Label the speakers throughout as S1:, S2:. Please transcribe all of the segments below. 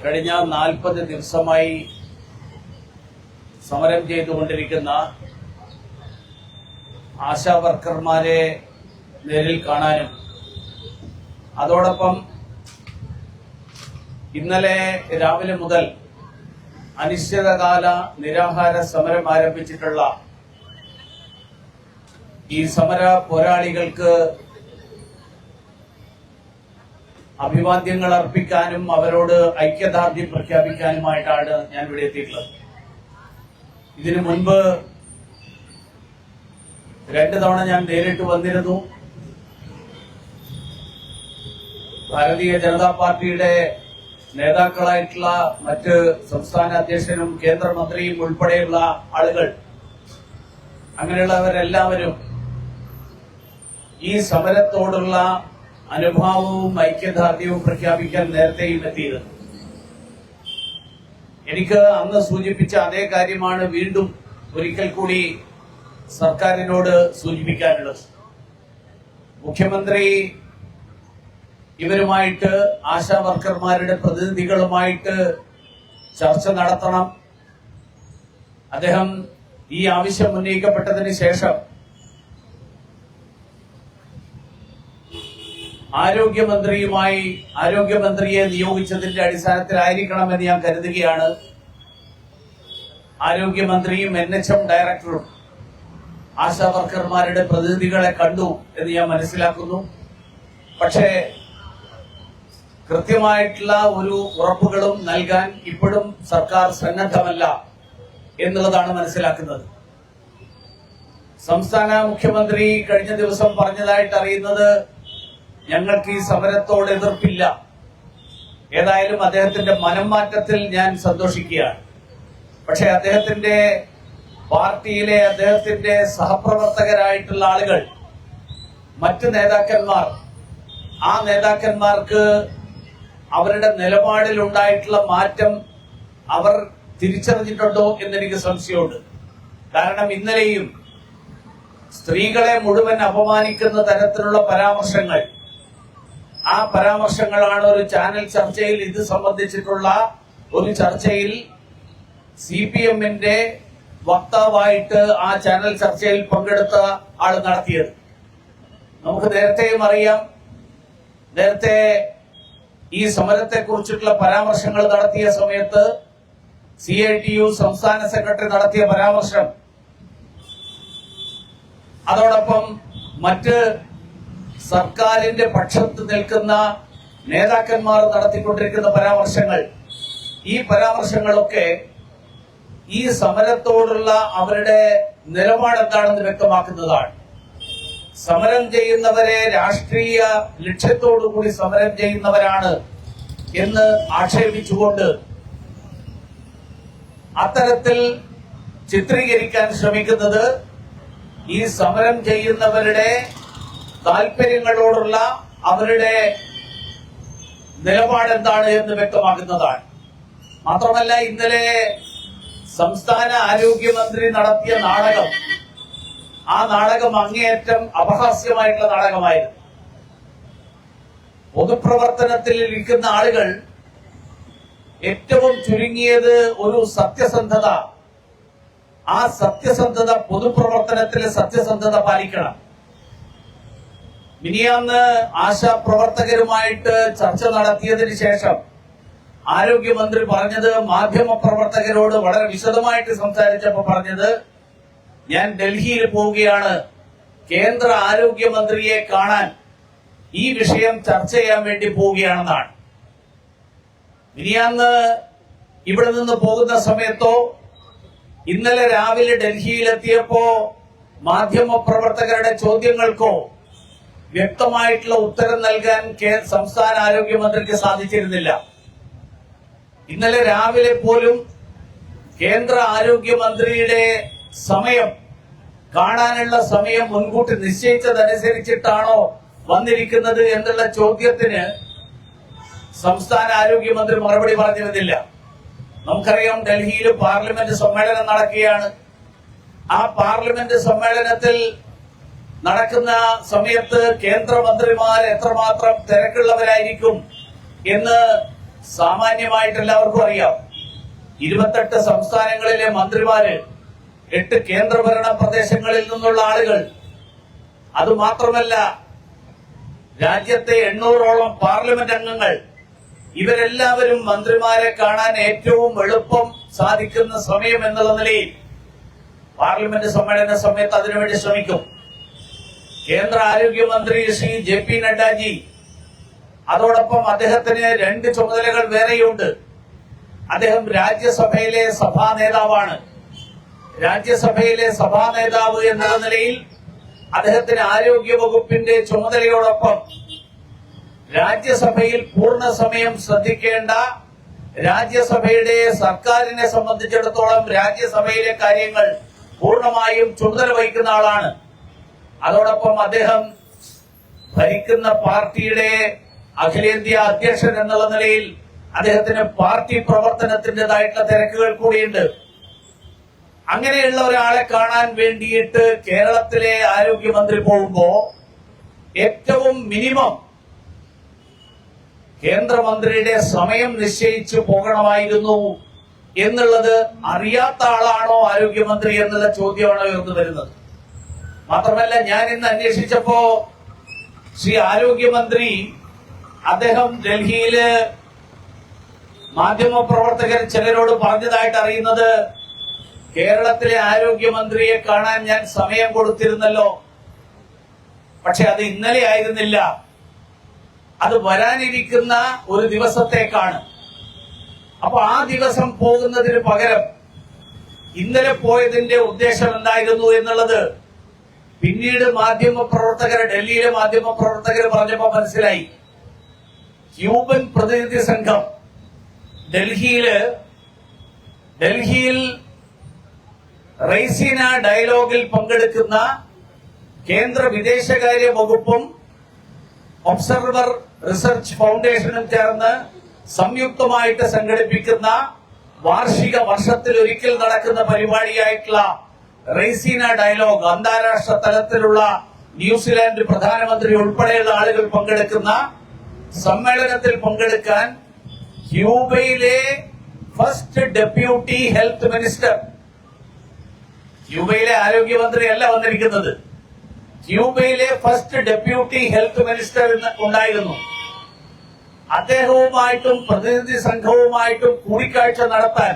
S1: കഴിഞ്ഞ 40 ദിവസമായി സമരം ചെയ്തുകൊണ്ടിരിക്കുന്ന ആശാ വർക്കർമാരെ നേരിൽ കാണാനും അതോടൊപ്പം ഇന്നലെ രാവിലെ മുതൽ അനിശ്ചിതകാല നിരാഹാര സമരം ആരംഭിച്ചിട്ടുള്ള ഈ സമര പോരാളികൾക്ക് അഭിവാദ്യങ്ങൾ അർപ്പിക്കാനും അവരോട് ഐക്യദാർഢ്യം പ്രഖ്യാപിക്കാനുമായിട്ടാണ് ഞാൻ ഇവിടെ എത്തിയിട്ടുള്ളത്. ഇതിനു മുൻപ് 2 തവണ ഞാൻ നേരിട്ട് വന്നിരുന്നു. ഭാരതീയ ജനതാ പാർട്ടിയുടെ നേതാക്കളായിട്ടുള്ള മറ്റ് സംസ്ഥാന അധ്യക്ഷനും കേന്ദ്രമന്ത്രിയും ഉൾപ്പെടെയുള്ള ആളുകൾ, അങ്ങനെയുള്ളവരെല്ലാവരും ഈ സമരത്തോടുള്ള അനുഭാവവും ഐക്യദാർഢ്യവും പ്രഖ്യാപിക്കാൻ നേരത്തെയും എത്തിയിരുന്നു. എനിക്ക് അന്ന് സൂചിപ്പിച്ച അതേ കാര്യമാണ് വീണ്ടും ഒരിക്കൽ കൂടി സർക്കാരിനോട് സൂചിപ്പിക്കാനുള്ളത്. മുഖ്യമന്ത്രി ഇവരുമായിട്ട്, ആശാ വർക്കർമാരുടെ പ്രതിനിധികളുമായിട്ട് ചർച്ച നടത്തണം. അദ്ദേഹം ഈ ആവശ്യം ഉന്നയിക്കപ്പെട്ടതിന് ശേഷം ആരോഗ്യമന്ത്രിയെ നിയോഗിച്ചതിന്റെ അടിസ്ഥാനത്തിലായിരിക്കണമെന്ന് ഞാൻ കരുതുകയാണ്. ആരോഗ്യമന്ത്രിയും NHM ഡയറക്ടറും ആശാ വർക്കർമാരുടെ പ്രതിനിധികളെ കണ്ടു എന്ന് ഞാൻ മനസ്സിലാക്കുന്നു. പക്ഷേ കൃത്യമായിട്ടുള്ള ഒരു ഉറപ്പുകളും നൽകാൻ ഇപ്പോഴും സർക്കാർ സന്നദ്ധമല്ല എന്നുള്ളതാണ് മനസ്സിലാക്കുന്നത്. സംസ്ഥാന മുഖ്യമന്ത്രി കഴിഞ്ഞ ദിവസം പറഞ്ഞതായിട്ട് അറിയുന്നത്, ഞങ്ങൾക്ക് ഈ സമരത്തോട് എതിർപ്പില്ല. ഏതായാലും അദ്ദേഹത്തിന്റെ മനംമാറ്റത്തിൽ ഞാൻ സന്തോഷിക്കുകയാണ്. പക്ഷെ അദ്ദേഹത്തിന്റെ പാർട്ടിയിലെ അദ്ദേഹത്തിന്റെ സഹപ്രവർത്തകരായിട്ടുള്ള ആളുകൾ, മറ്റ് നേതാക്കന്മാർ, ആ നേതാക്കന്മാർക്ക് അവരുടെ നിലപാടിൽ ഉണ്ടായിട്ടുള്ള മാറ്റം അവർ തിരിച്ചറിഞ്ഞിട്ടുണ്ടോ എന്നെനിക്ക് സംശയമുണ്ട്. കാരണം ഇന്നലെയും സ്ത്രീകളെ മുഴുവൻ അപമാനിക്കുന്ന തരത്തിലുള്ള പരാമർശങ്ങൾ, ആ പരാമർശങ്ങളാണ് ഒരു ചാനൽ ചർച്ചയിൽ, ഇത് സംബന്ധിച്ചിട്ടുള്ള ഒരു ചർച്ചയിൽ CPMന്റെ വക്താവായിട്ട് ആ ചാനൽ ചർച്ചയിൽ പങ്കെടുത്ത ആൾ നടത്തിയത്. നമുക്ക് നേരത്തെയും അറിയാം, നേരത്തെ ഈ സമരത്തെ കുറിച്ചിട്ടുള്ള പരാമർശങ്ങൾ നടത്തിയ സമയത്ത് CITU സംസ്ഥാന സെക്രട്ടറി നടത്തിയ പരാമർശം, അതോടൊപ്പം മറ്റ് സർക്കാരിന്റെ പക്ഷത്ത് നിൽക്കുന്ന നേതാക്കന്മാർ നടത്തിക്കൊണ്ടിരിക്കുന്ന പരാമർശങ്ങൾ, ഈ പരാമർശങ്ങളൊക്കെ ഈ സമരത്തോടുള്ള അവരുടെ നിലപാട് എന്താണെന്ന് വ്യക്തമാക്കുന്നതാണ്. സമരം ചെയ്യുന്നവരെ രാഷ്ട്രീയ ലക്ഷ്യത്തോടുകൂടി സമരം ചെയ്യുന്നവരാണ് എന്ന് ആക്ഷേപിച്ചുകൊണ്ട് അത്തരത്തിൽ ചിത്രീകരിക്കാൻ ശ്രമിക്കുന്നത് ഈ സമരം ചെയ്യുന്നവരുടെ താല്പര്യങ്ങളോടുള്ള അവരുടെ നിലപാട് എന്താണ് എന്ന് വ്യക്തമാക്കുന്നതാണ്. മാത്രമല്ല, ഇന്നലെ സംസ്ഥാന ആരോഗ്യമന്ത്രി നടത്തിയ നാടകം, ആ നാടകം അങ്ങേയറ്റം അപഹാസ്യമായിട്ടുള്ള നാടകമായിരുന്നു. പൊതുപ്രവർത്തനത്തിൽ ഇരിക്കുന്ന ആളുകൾ ഏറ്റവും ചുരുങ്ങിയത് ഒരു സത്യസന്ധത, ആ സത്യസന്ധത, പൊതുപ്രവർത്തനത്തിലെ സത്യസന്ധത പാലിക്കണം. മിനിയാന്ന് ആശാ പ്രവർത്തകരുമായിട്ട് ചർച്ച നടത്തിയതിനു ശേഷം ആരോഗ്യമന്ത്രി പറഞ്ഞത്, മാധ്യമ പ്രവർത്തകരോട് വളരെ വിശദമായിട്ട് സംസാരിച്ചപ്പോൾ പറഞ്ഞത്, ഞാൻ ഡൽഹിയിൽ പോവുകയാണ്, കേന്ദ്ര ആരോഗ്യമന്ത്രിയെ കാണാൻ, ഈ വിഷയം ചർച്ച ചെയ്യാൻ വേണ്ടി പോവുകയാണെന്നാണ്. മിനിയാന്ന് ഇവിടെ നിന്ന് പോകുന്ന സമയത്തോ ഇന്നലെ രാവിലെ ഡൽഹിയിലെത്തിയപ്പോ മാധ്യമ പ്രവർത്തകരുടെ ചോദ്യങ്ങൾക്കോ വ്യക്തമായിട്ടുള്ള ഉത്തരം നൽകാൻ സംസ്ഥാന ആരോഗ്യമന്ത്രിക്ക് സാധിച്ചിരുന്നില്ല. ഇന്നലെ രാവിലെ പോലും കേന്ദ്ര ആരോഗ്യമന്ത്രിയുടെ സമയം കാണാനുള്ള സമയം മുൻകൂട്ടി നിശ്ചയിച്ചതനുസരിച്ചിട്ടാണോ വന്നിരിക്കുന്നത് എന്നുള്ള ചോദ്യത്തിന് സംസ്ഥാന ആരോഗ്യമന്ത്രി മറുപടി പറഞ്ഞിരുന്നില്ല. നമുക്കറിയാം, ഡൽഹിയിൽ പാർലമെന്റ് സമ്മേളനം നടക്കുകയാണ്. ആ പാർലമെന്റ് സമ്മേളനത്തിൽ നടക്കുന്ന സമയത്ത് കേന്ദ്രമന്ത്രിമാർ എത്രമാത്രം തിരക്കുള്ളവരായിരിക്കും എന്ന് സാമാന്യമായിട്ട് എല്ലാവർക്കും അറിയാം. 28 സംസ്ഥാനങ്ങളിലെ മന്ത്രിമാര്, 8 കേന്ദ്രഭരണ പ്രദേശങ്ങളിൽ നിന്നുള്ള ആളുകൾ, അതുമാത്രമല്ല രാജ്യത്തെ 800ഓളം പാർലമെന്റ് അംഗങ്ങൾ, ഇവരെല്ലാവരും മന്ത്രിമാരെ കാണാൻ ഏറ്റവും എളുപ്പം സാധിക്കുന്ന സമയം എന്നുള്ള നിലയിൽ പാർലമെന്റ് സമ്മേളന സമയത്ത് അതിനുവേണ്ടി ശ്രമിക്കും. കേന്ദ്ര ആരോഗ്യമന്ത്രി ശ്രീ JP നഡ്ഡാജി, അതോടൊപ്പം അദ്ദേഹത്തിന് 2 ചുമതലകൾ വേറെയുണ്ട്. അദ്ദേഹം രാജ്യസഭയിലെ സഭാ നേതാവാണ്. രാജ്യസഭയിലെ സഭാ നേതാവ് എന്നുള്ള നിലയിൽ അദ്ദേഹത്തിന് ആരോഗ്യ വകുപ്പിന്റെ ചുമതലയോടൊപ്പം രാജ്യസഭയിൽ പൂർണ്ണ സമയം ശ്രദ്ധിക്കേണ്ട, രാജ്യസഭയുടെ സർക്കാരിനെ സംബന്ധിച്ചിടത്തോളം രാജ്യസഭയിലെ കാര്യങ്ങൾ പൂർണ്ണമായും ചുമതല വഹിക്കുന്ന ആളാണ്. അതോടൊപ്പം അദ്ദേഹം ഭരിക്കുന്ന പാർട്ടിയുടെ അഖിലേന്ത്യാ അധ്യക്ഷൻ എന്നുള്ള നിലയിൽ അദ്ദേഹത്തിന് പാർട്ടി പ്രവർത്തനത്തിന്റേതായിട്ടുള്ള തിരക്കുകൾ കൂടിയുണ്ട്. അങ്ങനെയുള്ള ഒരാളെ കാണാൻ വേണ്ടിയിട്ട് കേരളത്തിലെ ആരോഗ്യമന്ത്രി പോകുമ്പോ ഏറ്റവും മിനിമം കേന്ദ്രമന്ത്രിയുടെ സമയം നിശ്ചയിച്ചു പോകണമായിരുന്നു എന്നുള്ളത് അറിയാത്ത ആളാണോ ആരോഗ്യമന്ത്രി എന്നുള്ള ചോദ്യമാണോ ഉയർന്നു വരുന്നത്. മാത്രമല്ല, ഞാൻ ഇന്ന് അന്വേഷിച്ചപ്പോ ശ്രീ ആരോഗ്യമന്ത്രി അദ്ദേഹം ഡൽഹിയില് മാധ്യമപ്രവർത്തകർ ചിലരോട് പറഞ്ഞതായിട്ട് അറിയുന്നത്, കേരളത്തിലെ ആരോഗ്യമന്ത്രിയെ കാണാൻ ഞാൻ സമയം കൊടുത്തിരുന്നല്ലോ, പക്ഷെ അത് ഇന്നലെ ആയിരുന്നില്ല, അത് വരാനിരിക്കുന്ന ഒരു ദിവസത്തേക്കാണ്. അപ്പൊ ആ ദിവസം പോകുന്നതിന് പകരം ഇന്നലെ പോയതിന്റെ ഉദ്ദേശം എന്തായിരുന്നു എന്നുള്ളത് പിന്നീട് ഡൽഹിയിലെ മാധ്യമപ്രവർത്തകർ പറഞ്ഞപ്പോ മനസ്സിലായി. ക്യൂബൻ പ്രതിനിധി സംഘം ഡൽഹിയിൽ റൈസീന ഡയലോഗിൽ പങ്കെടുക്കുന്ന കേന്ദ്ര വിദേശകാര്യ വകുപ്പും ഒബ്സർവർ റിസർച്ച് ഫൗണ്ടേഷനും ചേർന്ന് സംയുക്തമായിട്ട് സംഘടിപ്പിക്കുന്ന വാർഷിക വർഷത്തിലൊരിക്കൽ നടക്കുന്ന പരിപാടിയായിട്ടുള്ള റൈസീന ഡയലോഗ്, അന്താരാഷ്ട്ര തലത്തിലുള്ള ന്യൂസിലാൻഡ് പ്രധാനമന്ത്രി ഉൾപ്പെടെയുള്ള ആളുകൾ പങ്കെടുക്കുന്ന സമ്മേളനത്തിൽ പങ്കെടുക്കാൻ ക്യൂബയിലെ ഫസ്റ്റ് ഡെപ്യൂട്ടി ഹെൽത്ത് മിനിസ്റ്റർ, ക്യൂബയിലെ ആരോഗ്യമന്ത്രിയല്ല വന്നിരിക്കുന്നത്, ക്യൂബയിലെ ഫസ്റ്റ് ഡെപ്യൂട്ടി ഹെൽത്ത് മിനിസ്റ്റർ ഉണ്ടായിരുന്നു. അദ്ദേഹവുമായിട്ടും പ്രതിനിധി സംഘവുമായിട്ടും കൂടിക്കാഴ്ച നടത്താൻ,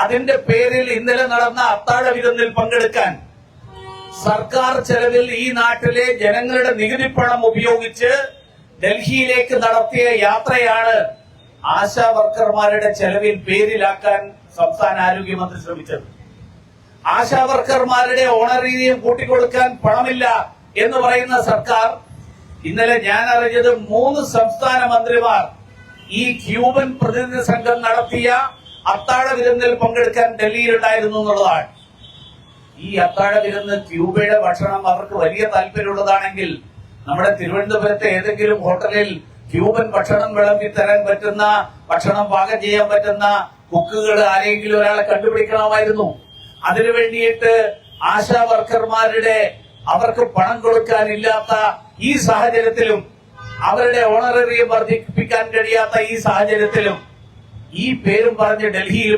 S1: അതിന്റെ പേരിൽ ഇന്നലെ നടന്ന അത്താഴ വിരുന്നിൽ പങ്കെടുക്കാൻ സർക്കാർ ചെലവിൽ ഈ നാട്ടിലെ ജനങ്ങളുടെ നികുതിപ്പണം ഉപയോഗിച്ച് ഡൽഹിയിലേക്ക് നടത്തിയ യാത്രയാണ് ആശാ വർക്കർമാരുടെ ചെലവിൽ പേരിലാക്കാൻ സംസ്ഥാന ആരോഗ്യമന്ത്രി ശ്രമിച്ചത്. ആശാ വർക്കർമാരുടെ ഓണറേറിയം കൂട്ടിക്കൊടുക്കാൻ പണമില്ല എന്ന് പറയുന്ന സർക്കാർ, ഇന്നലെ ഞാൻ അറിഞ്ഞത് 3 സംസ്ഥാന മന്ത്രിമാർ ഈ ക്യൂബൻ പ്രതിനിധി സംഘം നടത്തിയ അത്താഴ വിരുന്നിൽ പങ്കെടുക്കാൻ ഡൽഹിയിലുണ്ടായിരുന്നു എന്നുള്ളതാണ്. ഈ അത്താഴ വിരുന്ന് ക്യൂബയുടെ ഭക്ഷണം അവർക്ക് വലിയ താല്പര്യമുള്ളതാണെങ്കിൽ നമ്മുടെ തിരുവനന്തപുരത്തെ ഏതെങ്കിലും ഹോട്ടലിൽ ക്യൂബൻ ഭക്ഷണം വിളമ്പി തരാൻ പറ്റുന്ന, ഭക്ഷണം പാകം ചെയ്യാൻ പറ്റുന്ന കുക്കുകൾ ആരെങ്കിലും ഒരാളെ കണ്ടുപിടിക്കണമായിരുന്നു. അതിനു വേണ്ടിയിട്ട് ആശാ വർക്കർമാരുടെ അവർക്ക് പണം കൊടുക്കാനില്ലാത്ത ഈ സാഹചര്യത്തിലും, അവരുടെ ഓണറേറിയം വർദ്ധിപ്പിക്കാൻ കഴിയാത്ത ഈ സാഹചര്യത്തിലും ഈ പേരും പറഞ്ഞ് ഡൽഹിയിൽ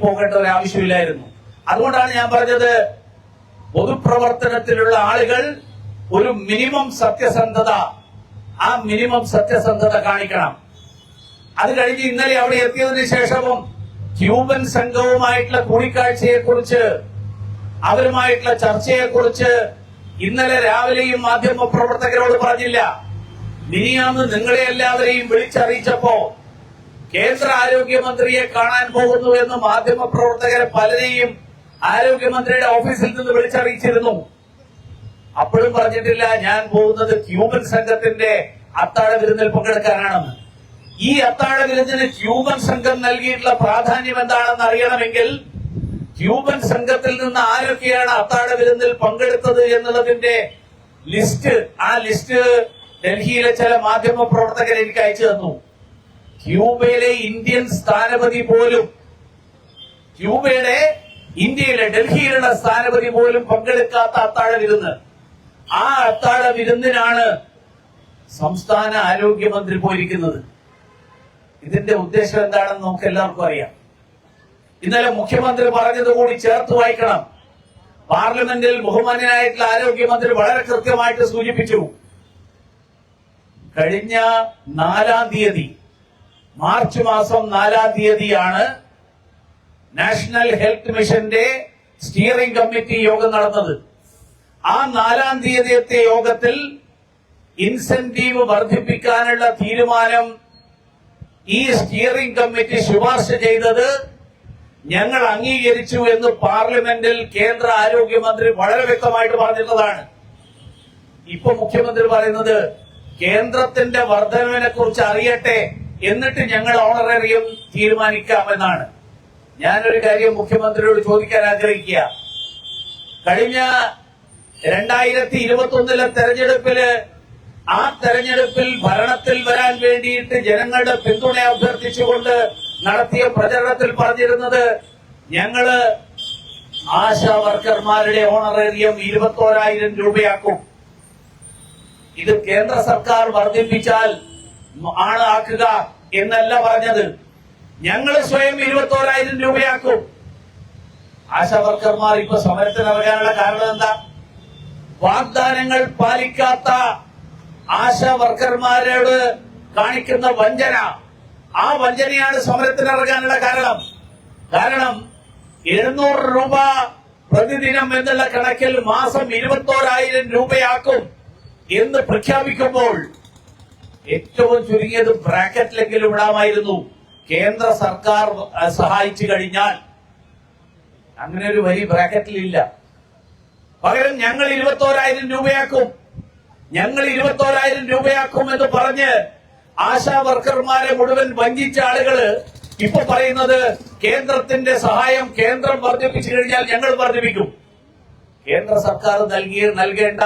S1: പോകേണ്ട ഒരു ആവശ്യമില്ലായിരുന്നു. അതുകൊണ്ടാണ് ഞാൻ പറഞ്ഞത്, പൊതുപ്രവർത്തനത്തിലുള്ള ആളുകൾ ഒരു മിനിമം സത്യസന്ധത, ആ മിനിമം സത്യസന്ധത കാണിക്കണം. അത് കഴിഞ്ഞ് ഇന്നലെ അവിടെ എത്തിയതിനു ശേഷവും ക്യൂബൻ സംഘവുമായിട്ടുള്ള കൂടിക്കാഴ്ചയെക്കുറിച്ച്, അവരുമായിട്ടുള്ള ചർച്ചയെക്കുറിച്ച് ഇന്നലെ രാവിലെയും മാധ്യമപ്രവർത്തകരോട് പറഞ്ഞില്ല. മിനിയാന്ന് നിങ്ങളെ എല്ലാവരെയും വിളിച്ചറിയിച്ചപ്പോ കേന്ദ്ര ആരോഗ്യമന്ത്രിയെ കാണാൻ പോകുന്നു എന്ന് മാധ്യമപ്രവർത്തകരെ പലരെയും ആരോഗ്യമന്ത്രിയുടെ ഓഫീസിൽ നിന്ന് വിളിച്ചറിയിച്ചിരുന്നു. അപ്പോഴും പറഞ്ഞിട്ടില്ല ഞാൻ പോകുന്നത് ക്യൂബൻ സംഘത്തിന്റെ അത്താഴ വിരുന്നിൽ പങ്കെടുക്കാനാണെന്ന്. ഈ അത്താഴ വിരുന്നിന് ക്യൂബൻ സംഘം നൽകിയിട്ടുള്ള പ്രാധാന്യം എന്താണെന്ന് അറിയണമെങ്കിൽ ക്യൂബൻ സംഘത്തിൽ നിന്ന് ആരൊക്കെയാണ് അത്താഴ വിരുന്നിൽ പങ്കെടുത്തത് എന്നുള്ളതിന്റെ ലിസ്റ്റ്, ആ ലിസ്റ്റ് ഡൽഹിയിലെ ചില മാധ്യമ പ്രവർത്തകർ എനിക്ക് അയച്ചു തന്നു. ക്യൂബയിലെ ഇന്ത്യൻ സ്ഥാനപതി പോലും, ഇന്ത്യയിലെ ഡൽഹിയിലുള്ള സ്ഥാനപതി പോലും പങ്കെടുക്കാത്ത അത്താഴ വിരുന്ന്, ആ അത്താഴ വിരുന്നിനാണ് സംസ്ഥാന ആരോഗ്യമന്ത്രി പോയിരിക്കുന്നത്. ഇതിന്റെ ഉദ്ദേശം എന്താണെന്ന് നമുക്ക് എല്ലാവർക്കും അറിയാം. ഇന്നലെ മുഖ്യമന്ത്രി പറഞ്ഞത് കൂടി ചേർത്ത് വായിക്കണം. പാർലമെന്റിൽ ബഹുമാന്യനായിട്ടുള്ള ആരോഗ്യമന്ത്രി വളരെ കൃത്യമായിട്ട് സൂചിപ്പിച്ചു. കഴിഞ്ഞ 4-ാം തീയതി, മാർച്ച് മാസം 4-ാം തീയതിയാണ് നാഷണൽ ഹെൽത്ത് മിഷന്റെ സ്റ്റിയറിംഗ് കമ്മിറ്റി യോഗം നടന്നത്. ആ 4-ാം തീയതിയത്തെ യോഗത്തിൽ ഇൻസെന്റീവ് വർദ്ധിപ്പിക്കാനുള്ള തീരുമാനം ഈ സ്റ്റിയറിംഗ് കമ്മിറ്റി ശുപാർശ ചെയ്തത് ഞങ്ങൾ അംഗീകരിച്ചു എന്ന് പാർലമെന്റിൽ കേന്ദ്ര ആരോഗ്യമന്ത്രി വളരെ വ്യക്തമായിട്ട് പറഞ്ഞിട്ടുള്ളതാണ്. ഇപ്പൊ മുഖ്യമന്ത്രി പറയുന്നത് കേന്ദ്രത്തിന്റെ വർധനവിനെ കുറിച്ച് അറിയട്ടെ, എന്നിട്ട് ഞങ്ങൾ ഓണറേറിയം തീരുമാനിക്കാമെന്നാണ്. ഞാനൊരു കാര്യം മുഖ്യമന്ത്രിയോട് ചോദിക്കാൻ ആഗ്രഹിക്കുക. കഴിഞ്ഞ 2021 തെരഞ്ഞെടുപ്പില്, ആ തെരഞ്ഞെടുപ്പിൽ ഭരണത്തിൽ വരാൻ വേണ്ടിയിട്ട് ജനങ്ങളുടെ പിന്തുണ അഭ്യർത്ഥിച്ചുകൊണ്ട് നടത്തിയ പ്രചരണത്തിൽ പറഞ്ഞിരുന്നത് ഞങ്ങള് ആശാ വർക്കർമാരുടെ ഓണറേറിയം 21,000 രൂപയാക്കും. ഇത് കേന്ദ്ര സർക്കാർ വർദ്ധിപ്പിച്ചാൽ ആണ് ആക്കുക എന്നല്ല പറഞ്ഞത്. ഞങ്ങള് സ്വയം 21,000 രൂപയാക്കും. ആശാ വർക്കർമാർ ഇപ്പൊ സമരത്തിനിറങ്ങാനുള്ള കാരണം എന്താ? വാഗ്ദാനങ്ങൾ പാലിക്കാത്ത ആശാ വർക്കർമാരോട് കാണിക്കുന്ന വഞ്ചന, ആ വഞ്ചനയാണ് സമരത്തിനിറങ്ങാനുള്ള കാരണം. 700 രൂപ പ്രതിദിനം എന്നുള്ള കണക്കിൽ മാസം 21,000 രൂപയാക്കും എന്ന് പ്രഖ്യാപിക്കുമ്പോൾ ഏറ്റവും ചുരുങ്ങിയത് ബ്രാക്കറ്റിലെങ്കിലും ഇടാമായിരുന്നു. കേന്ദ്ര സർക്കാർ സഹായിച്ചു കഴിഞ്ഞാൽ അങ്ങനെ ഒരു വരി ബ്രാക്കറ്റിലില്ല. പകരം ഞങ്ങൾ 21,000 രൂപയാക്കും, ഞങ്ങൾ 21,000 രൂപയാക്കും എന്ന് പറഞ്ഞ് ആശാ വർക്കർമാരെ മുഴുവൻ വഞ്ചിച്ച ആളുകള് ഇപ്പൊ പറയുന്നത് കേന്ദ്രത്തിന്റെ സഹായം കേന്ദ്രം വർദ്ധിപ്പിച്ചു കഴിഞ്ഞാൽ ഞങ്ങൾ വർദ്ധിപ്പിക്കും. കേന്ദ്ര സർക്കാർ നൽകേണ്ട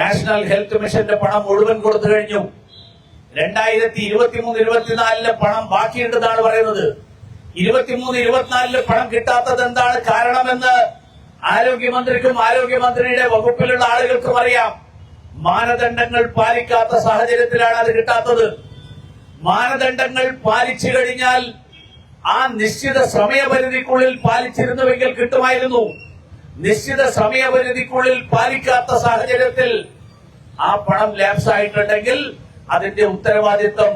S1: നാഷണൽ ഹെൽത്ത് മിഷന്റെ പണം മുഴുവൻ കൊടുത്തു കഴിഞ്ഞു. 2023-24 പണം ബാക്കിയുണ്ടെന്നാണ് പറയുന്നത്. 23-24 പണം കിട്ടാത്തത് എന്താണ് കാരണമെന്ന് ആരോഗ്യമന്ത്രിക്കും ആരോഗ്യമന്ത്രിയുടെ വകുപ്പിലുള്ള ആളുകൾക്കും അറിയാം. മാനദണ്ഡങ്ങൾ പാലിക്കാത്ത സാഹചര്യത്തിലാണ് അത് കിട്ടാത്തത്. മാനദണ്ഡങ്ങൾ പാലിച്ചു കഴിഞ്ഞാൽ ആ നിശ്ചിത സമയപരിധിക്കുള്ളിൽ പാലിച്ചിരുന്നുവെങ്കിൽ കിട്ടുമായിരുന്നു. നിശ്ചിത സമയപരിധിക്കുള്ളിൽ പാലിക്കാത്ത സാഹചര്യത്തിൽ ആ പണം ലാപ്സ് ആയിട്ടുണ്ടെങ്കിൽ അതിന്റെ ഉത്തരവാദിത്വം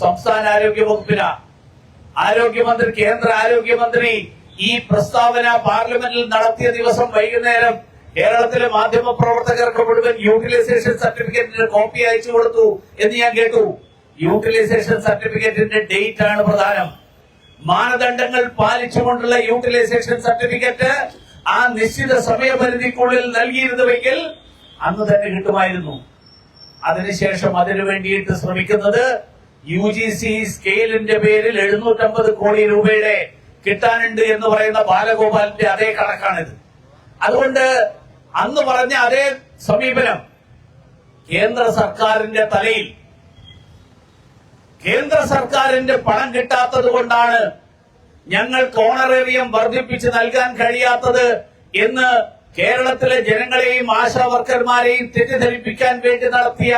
S1: സംസ്ഥാന ആരോഗ്യ വകുപ്പിനാണ്. ആരോഗ്യമന്ത്രി, കേന്ദ്ര ആരോഗ്യമന്ത്രി ഈ പ്രസ്താവന പാർലമെന്റിൽ നടത്തിയ ദിവസം വൈകുന്നേരം കേരളത്തിലെ മാധ്യമ പ്രവർത്തകർക്ക് മുഴുവൻ യൂട്ടിലൈസേഷൻ സർട്ടിഫിക്കറ്റിന്റെ കോപ്പി അയച്ചു കൊടുത്തു എന്ന് ഞാൻ കേട്ടു. യൂട്ടിലൈസേഷൻ സർട്ടിഫിക്കറ്റിന്റെ ഡേറ്റ് ആണ് പ്രധാനം. മാനദണ്ഡങ്ങൾ പാലിച്ചുകൊണ്ടുള്ള യൂട്ടിലൈസേഷൻ സർട്ടിഫിക്കറ്റ് ആ നിശ്ചിത സമയപരിധിക്കുള്ളിൽ നൽകിയിരുന്നുവെങ്കിൽ അന്ന് തന്നെ കിട്ടുമായിരുന്നു. അതിനുശേഷം അതിനു വേണ്ടിയിട്ട് ശ്രമിക്കുന്നത് UGC സ്കെയിലിന്റെ പേരിൽ 750 കോടി രൂപയുടെ കിട്ടാനുണ്ട് എന്ന് പറയുന്ന ബാലഗോപാലിന്റെ അതേ കണക്കാണിത്. അതുകൊണ്ട് അന്ന് പറഞ്ഞ അതേ സമീപനം കേന്ദ്ര സർക്കാരിന്റെ തലയിൽ, കേന്ദ്ര സർക്കാരിന്റെ പണം കിട്ടാത്തത് കൊണ്ടാണ് ഞങ്ങൾക്ക് ഓണറേറിയം വർദ്ധിപ്പിച്ച് നൽകാൻ കഴിയാത്തത് എന്ന് കേരളത്തിലെ ജനങ്ങളെയും ആശാ വർക്കർമാരെയും തെറ്റിദ്ധരിപ്പിക്കാൻ വേണ്ടി നടത്തിയ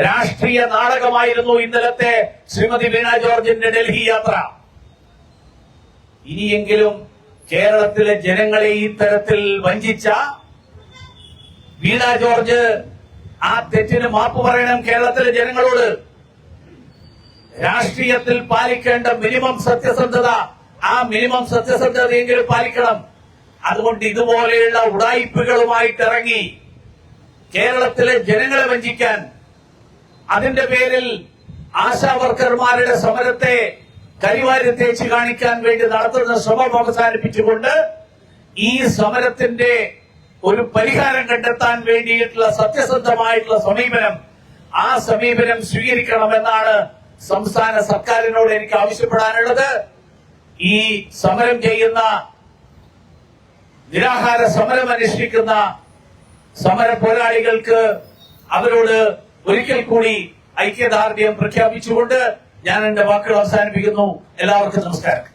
S1: രാഷ്ട്രീയ നാടകമായിരുന്നു ഇന്നലത്തെ ശ്രീമതി വീണ ജോർജിന്റെ ഡൽഹി യാത്ര. ഇനിയെങ്കിലും കേരളത്തിലെ ജനങ്ങളെ ഈ തരത്തിൽ വഞ്ചിച്ച വീണ ജോർജ് ആ തെറ്റിന് മാപ്പ് പറയണം കേരളത്തിലെ ജനങ്ങളോട്. രാഷ്ട്രീയത്തിൽ പാലിക്കേണ്ട മിനിമം സത്യസന്ധത, ആ മിനിമം സത്യസന്ധതയെങ്കിലും പാലിക്കണം. അതുകൊണ്ട് ഇതുപോലെയുള്ള ഉഡായിപ്പുകളുമായിട്ട് ഇറങ്ങി കേരളത്തിലെ ജനങ്ങളെ വഞ്ചിക്കാൻ, അതിന്റെ പേരിൽ ആശാ വർക്കർമാരുടെ സമരത്തെ കരിവാരി തേച്ച് കാണിക്കാൻ വേണ്ടി നടത്തുന്ന ശ്രമം അവസാനിപ്പിച്ചുകൊണ്ട് ഈ സമരത്തിന്റെ ഒരു പരിഹാരം കണ്ടെത്താൻ വേണ്ടിയിട്ടുള്ള സത്യസന്ധമായിട്ടുള്ള സമീപനം, ആ സമീപനം സ്വീകരിക്കണമെന്നാണ് സംസ്ഥാന സർക്കാരിനോട് എനിക്ക് ആവശ്യപ്പെടാനുള്ളത്. ഈ സമരം ചെയ്യുന്ന, നിരാഹാര സമരം അനുഷ്ഠിക്കുന്ന സമര പോരാളികൾക്ക് അവരോട് ഒരിക്കൽ കൂടി ഐക്യദാർഢ്യം പ്രഖ്യാപിച്ചുകൊണ്ട് ഞാൻ എന്റെ വാക്കുകൾ അവസാനിപ്പിക്കുന്നു. എല്ലാവർക്കും നമസ്കാരം.